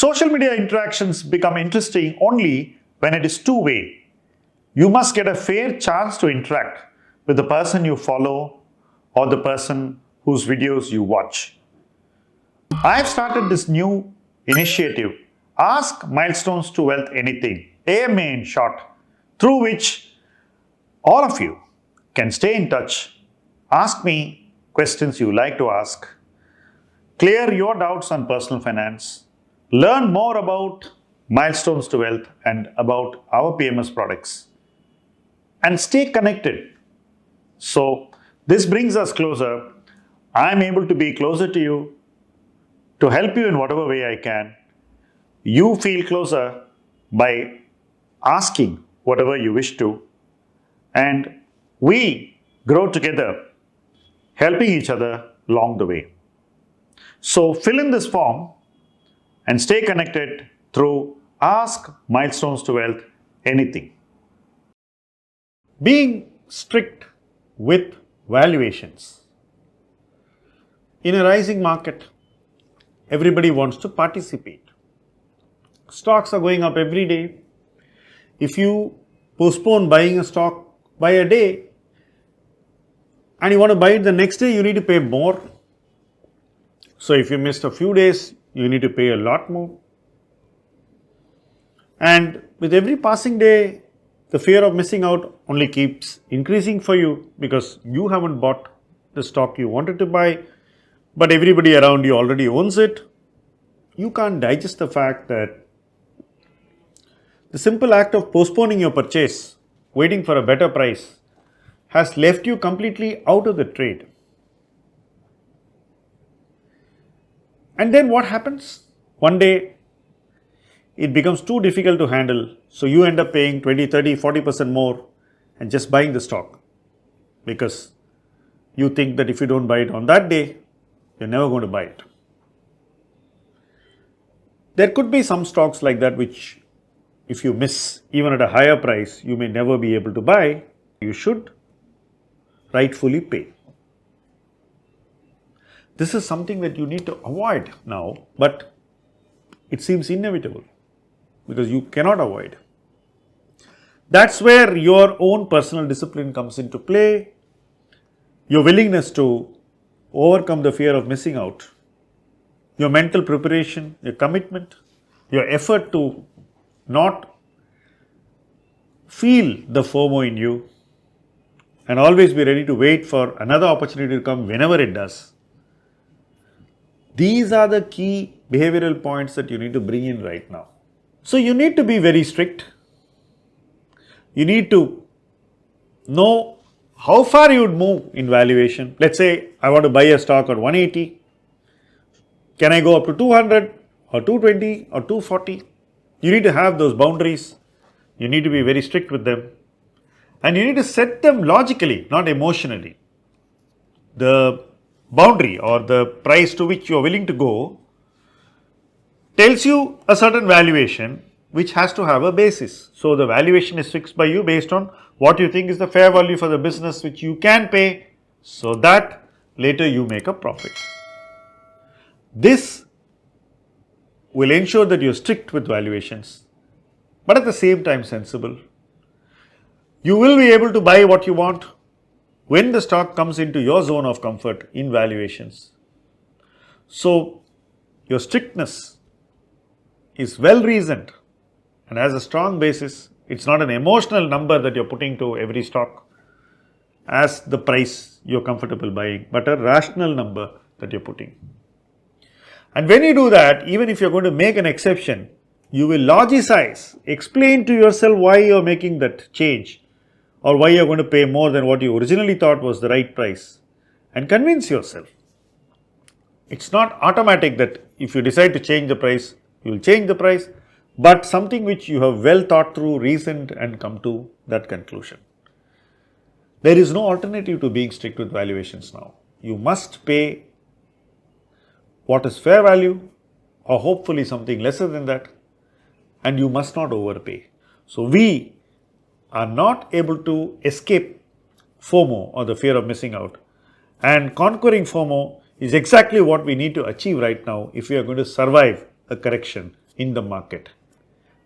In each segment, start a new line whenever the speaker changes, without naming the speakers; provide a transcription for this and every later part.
Social media interactions become interesting only when it is two-way. You must get a fair chance to interact with the person you follow or the person whose videos you watch. I have started this new initiative, Ask Milestones to Wealth Anything, AMA in short, through which all of you can stay in touch, ask me questions you like to ask, clear your doubts on personal finance, learn more about Milestones to Wealth and about our PMS products, and stay connected. So, this brings us closer. I am able to be closer to you, to help you in whatever way I can. You feel closer by asking whatever you wish to, and we grow together, helping each other along the way. So fill in this form and stay connected through Ask Milestones to Wealth Anything. Being strict with valuations. In a rising market, everybody wants to participate. Stocks are going up every day. If you postpone buying a stock by a day and you want to buy it the next day, you need to pay more. So if you missed a few days, you need to pay a lot more. And with every passing day, the fear of missing out only keeps increasing for you because you haven't bought the stock you wanted to buy, but everybody around you already owns it. You can't digest the fact that the simple act of postponing your purchase, waiting for a better price, has left you completely out of the trade. And then what happens? One day, it becomes too difficult to handle, so you end up paying 20, 30, 40% more and just buying the stock because you think that if you don't buy it on that day, you're never going to buy it. There could be some stocks like that which, if you miss even at a higher price, you may never be able to buy. You should rightfully pay. This is something that you need to avoid now, but it seems inevitable because you cannot avoid. That's where your own personal discipline comes into play, your willingness to overcome the fear of missing out, your mental preparation, your commitment, your effort to not feel the FOMO in you and always be ready to wait for another opportunity to come whenever it does. These are the key behavioral points that you need to bring in right now. So you need to be very strict. You need to know how far you would move in valuation. Let's say I want to buy a stock at 180. Can I go up to 200 or 220 or 240? You need to have those boundaries. You need to be very strict with them. And you need to set them logically, not emotionally. The boundary or the price to which you are willing to go tells you a certain valuation which has to have a basis. So the valuation is fixed by you based on what you think is the fair value for the business which you can pay so that later you make a profit. This will ensure that you are strict with valuations, but at the same time sensible. You will be able to buy what you want when the stock comes into your zone of comfort in valuations. So your strictness is well reasoned and has a strong basis. It's not an emotional number that you're putting to every stock as the price you're comfortable buying, but a rational number that you're putting. And when you do that, even if you're going to make an exception, you will logicize, explain to yourself why you're making that change or why you're going to pay more than what you originally thought was the right price, and convince yourself. It's not automatic that if you decide to change the price, you will change the price, but something which you have well thought through, reasoned and come to that conclusion. There is no alternative to being strict with valuations now. You must pay what is fair value or hopefully something lesser than that, and you must not overpay. So we are not able to escape FOMO or the fear of missing out, and conquering FOMO is exactly what we need to achieve right now if we are going to survive a correction in the market.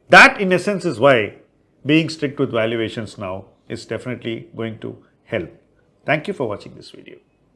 That in essence is why being strict with valuations now is definitely going to help. Thank you for watching this video.